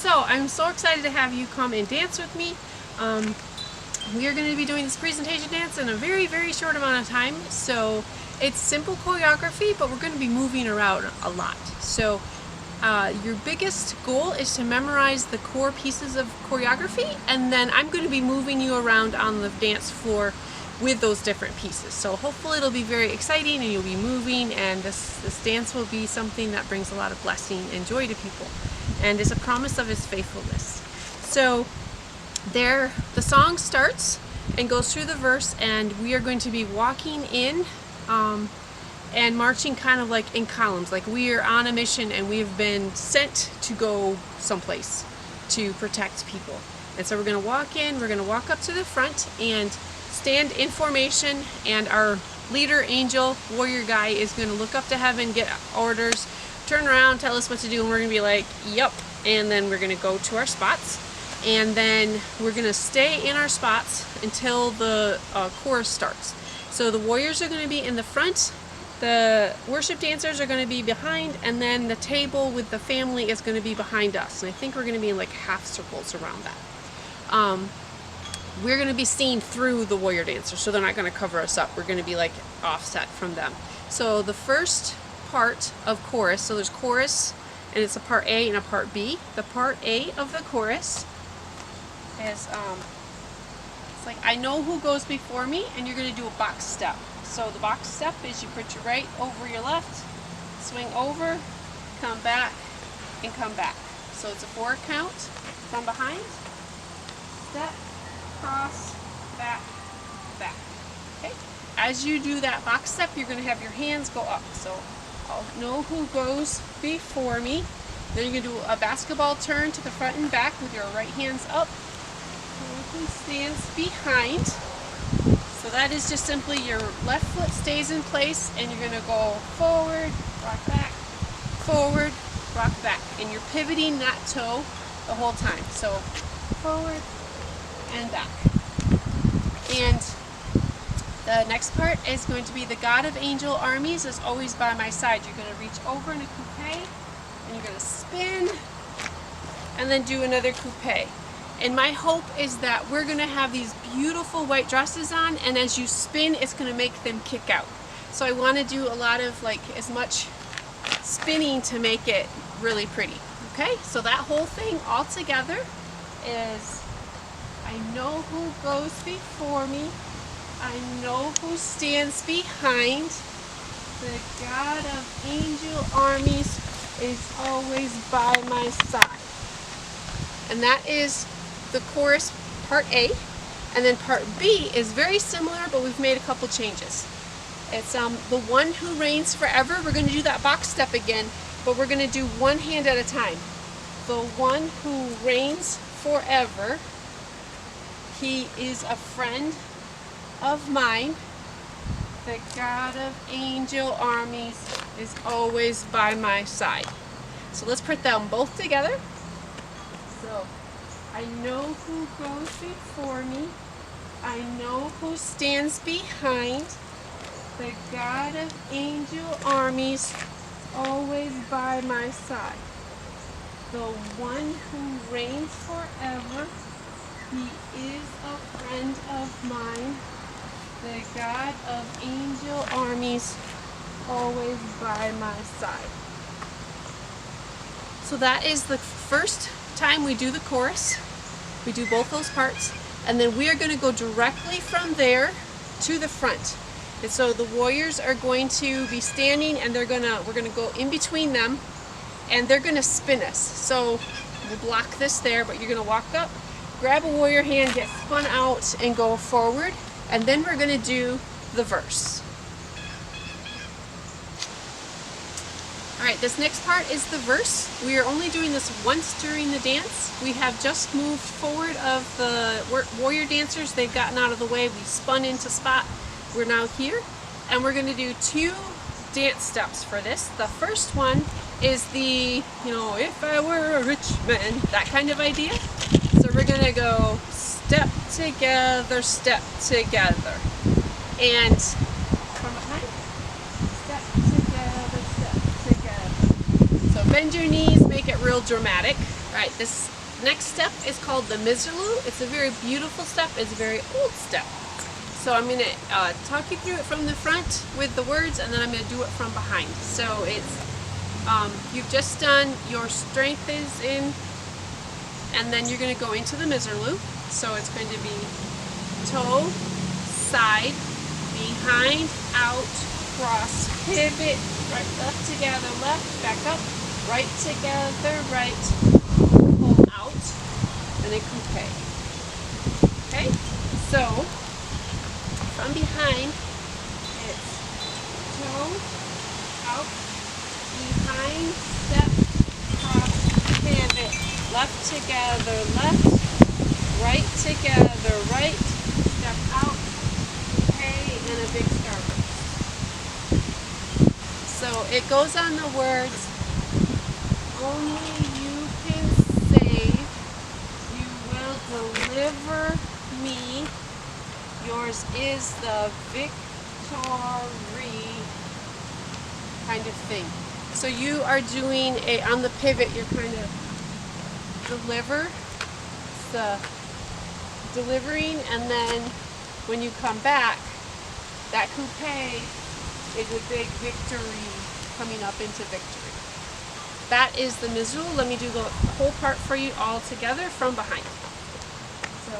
So I'm so excited to have you come and dance with me. We are going to be doing this presentation dance in a very, very short amount of time. So it's simple choreography, but we're going to be moving around a lot. So your biggest goal is to memorize the core pieces of choreography, and then I'm going to be moving you around on the dance floor with those different pieces. So hopefully it'll be very exciting and you'll be moving, and this dance will be something that brings a lot of blessing and joy to people and is a promise of His faithfulness. So the song starts and goes through the verse, and we are going to be walking in and marching kind of like in columns, like we are on a mission and we have been sent to go someplace to protect people. And so we're going to walk in, we're going to walk up to the front and stand in formation, and our leader, angel, warrior guy is going to look up to heaven, get orders, turn around, tell us what to do, and we're going to be like, yep, and then we're going to go to our spots, and then we're going to stay in our spots until the chorus starts. So the warriors are going to be in the front, the worship dancers are going to be behind, and then the table with the family is going to be behind us, and I think we're going to be in like half circles around that. We're going to be seen through the warrior dancers, so they're not going to cover us up. We're going to be like offset from them. So the first part of chorus, so there's chorus, and it's a part A and a part B. The part A of the chorus is, it's like, I know who goes before me, and you're going to do a box step. So the box step is you put your right over your left, swing over, come back, and come back. So it's a 4 count from behind, step, cross, back, back. Okay. As you do that box step, you're going to have your hands go up. So I'll know who goes before me. Then you're going to do a basketball turn to the front and back with your right hands up. Who stands behind. So that is just simply your left foot stays in place, and you're going to go forward, rock back, forward, rock back. And you're pivoting that toe the whole time. So forward and back. And the next part is going to be the God of angel armies is always by my side. You're going to reach over in a coupe, and you're going to spin, and then do another coupe. And my hope is that we're going to have these beautiful white dresses on, and as you spin, it's going to make them kick out. So I want to do a lot of like as much spinning to make it really pretty. Okay, so that whole thing all together is, I know who goes before me, I know who stands behind, the God of angel armies is always by my side. And that is the chorus part A. And then part B is very similar, but we've made a couple changes. It's the one who reigns forever. We're going to do that box step again, but we're going to do one hand at a time. The one who reigns forever, He is a friend of mine. The God of angel armies is always by my side. So let's put them both together. So I know who goes before me. I know who stands behind. The God of angel armies always by my side. The one who reigns forever. He is a friend of mine. The God of angel armies always by my side. So that is the first time we do the chorus. We do both those parts, and then we are going to go directly from there to the front. And so the warriors are going to be standing, and we're going to go in between them, and they're going to spin us. So we'll block this there, but you're going to walk up, grab a warrior hand, get spun out, and go forward, and then we're going to do the verse. Alright, this next part is the verse. We are only doing this once during the dance. We have just moved forward of the warrior dancers. They've gotten out of the way. We spun into spot. We're now here, and we're going to do 2 dance steps for this. The first one is the, if I were a rich man, that kind of idea. So we're going to go step together, and from behind, step together. So bend your knees, make it real dramatic. Alright, this next step is called the Miserloo. It's a very beautiful step. It's a very old step. So I'm going to talk you through it from the front with the words, and then I'm going to do it from behind. So it's, you've just done your strength is in, and then you're going to go into the Miserloo. So it's going to be toe, side, behind, out, cross, pivot, right, left together, left, back up, right together, right, pull out, and then coupe. Okay, so from behind, it's toe, out, behind, step, cross, pivot, left together, left, right together, right, step out, okay, and a big starburst. So it goes on the words, only you can save, you will deliver me, yours is the victory, kind of thing. So you are doing a, on the pivot, you're kind of delivering, and then when you come back, that coupe is a big victory, coming up into victory. That is the Miserloo. Let me do the whole part for you all together from behind. So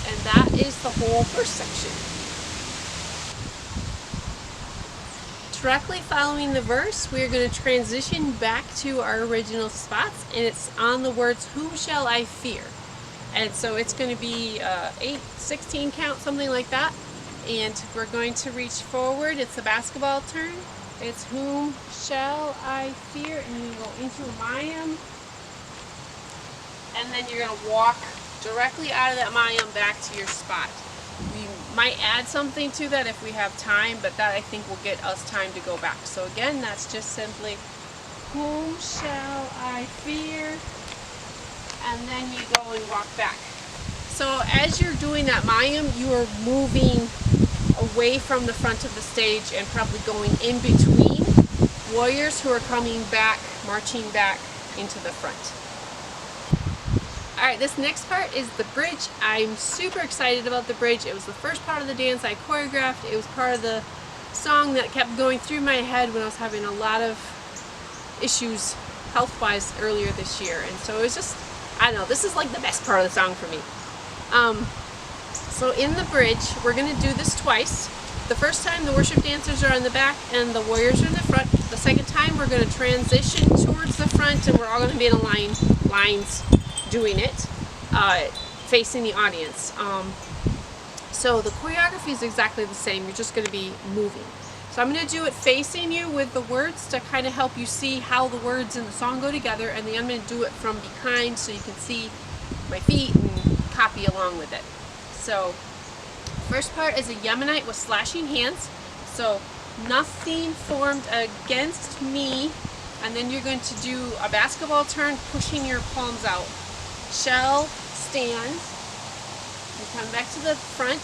and that is the whole first section. Directly following the verse, we're going to transition back to our original spots, and it's on the words, whom shall I fear? And so it's going to be 8, 16 count, something like that. And we're going to reach forward. It's a basketball turn. It's whom shall I fear? And you go into a mayim. And then you're going to walk directly out of that mayim back to your spot. We might add something to that if we have time, but that I think will get us time to go back. So again, that's just simply, whom shall I fear? And then you go and walk back. So as you're doing that mayim, you are moving away from the front of the stage and probably going in between warriors who are coming back, marching back into the front. Alright, this next part is the bridge. I'm super excited about the bridge. It was the first part of the dance I choreographed. It was part of the song that kept going through my head when I was having a lot of issues health-wise earlier this year. And so it was just, I don't know, this is like the best part of the song for me. So in the bridge, we're going to do this twice. The first time the worship dancers are in the back and the warriors are in the front. The second time we're going to transition towards the front and we're all going to be in a lines doing it, facing the audience. So the choreography is exactly the same, you're just going to be moving. So I'm going to do it facing you with the words to kind of help you see how the words in the song go together, and then I'm going to do it from behind so you can see my feet and copy along with it. So first part is a Yemenite with slashing hands. So nothing formed against me, and then you're going to do a basketball turn, pushing your palms out. Shall stand. You come back to the front.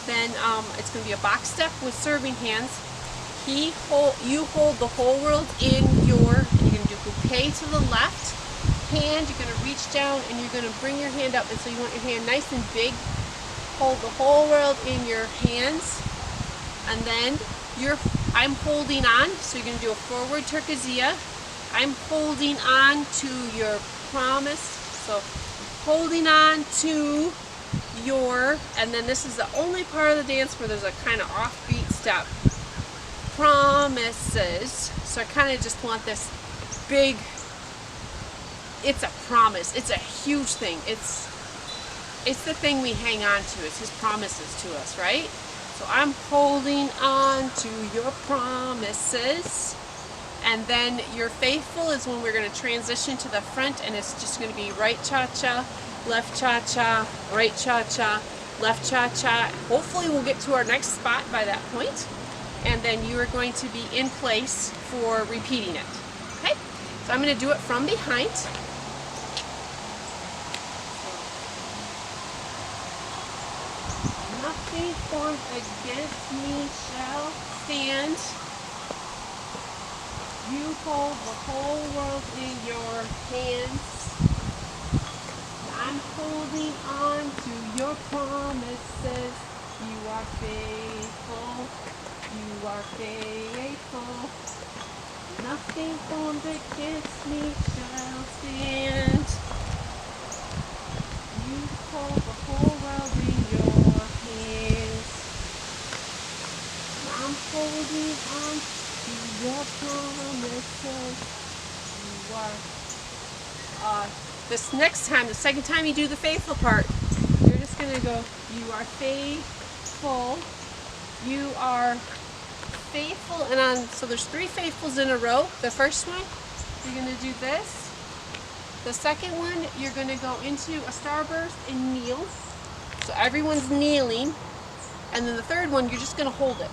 Then it's going to be a box step with serving hands. You hold the whole world in your, and you're going to do coupe to the left hand. You're going to reach down and you're going to bring your hand up, and so you want your hand nice and big. Hold the whole world in your hands, and then I'm holding on, so you're going to do a forward turkazia. I'm holding on to your promise. So holding on to your, and then this is the only part of the dance where there's a kind of offbeat step. Promises. So I kind of just want this big, it's a promise. It's a huge thing. It's the thing we hang on to. It's his promises to us, right? So I'm holding on to your promises. And then your faithful is when we're going to transition to the front, and it's just going to be right cha-cha, left cha-cha, right cha-cha, left cha-cha. Hopefully we'll get to our next spot by that point. and then you are going to be in place for repeating it. Okay? So I'm going to do it from behind. Nothing formed against me shall stand. You hold the whole world in your hands. I'm holding on to your promises. You are faithful. You are faithful. Nothing formed against me shall stand. You hold the whole world in your hands. I'm holding on to your promises. You are. This next time, the second time you do the faithful part, you're just going to go, you are faithful. You are faithful. And so there's 3 faithfuls in a row. The first one, you're going to do this. The second one, you're going to go into a starburst and kneel. So everyone's kneeling. And then the third one, you're just going to hold it.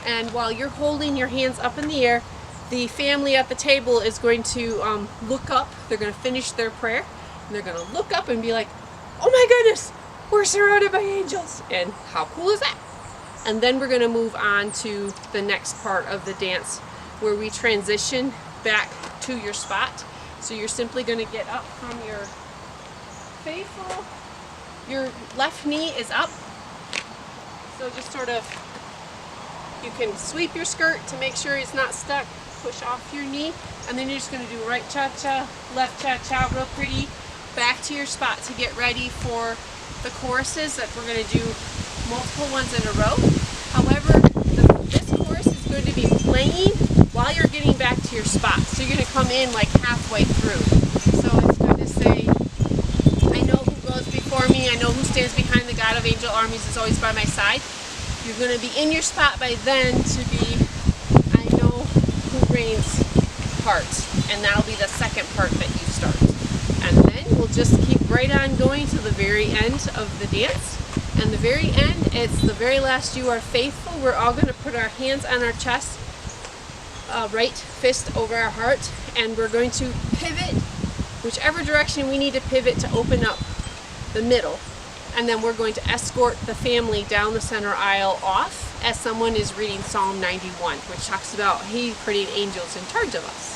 And while you're holding your hands up in the air, the family at the table is going to look up. They're going to finish their prayer. And they're going to look up and be like, oh my goodness, we're surrounded by angels. And how cool is that? And then we're going to move on to the next part of the dance where we transition back to your spot. So you're simply going to get up from your faithful. Your left knee is up. So just sort of, you can sweep your skirt to make sure it's not stuck. Push off your knee, and then you're just going to do right cha-cha, left cha-cha, real pretty, back to your spot to get ready for the choruses that we're going to do multiple ones in a row. However, this chorus is going to be playing while you're getting back to your spot. So you're going to come in like halfway through. So it's going to say, I know who goes before me, I know who stands behind the God of angel armies is always by my side. You're going to be in your spot by then to be, I know who reigns part. And that'll be the second part that you start. And then we'll just keep right on going to the very end of the dance. And the very end, it's the very last you are faithful. We're all going to put our hands on our chest, right fist over our heart, and we're going to pivot whichever direction we need to pivot to open up the middle. And then we're going to escort the family down the center aisle off as someone is reading Psalm 91, which talks about He putting angels in charge of us.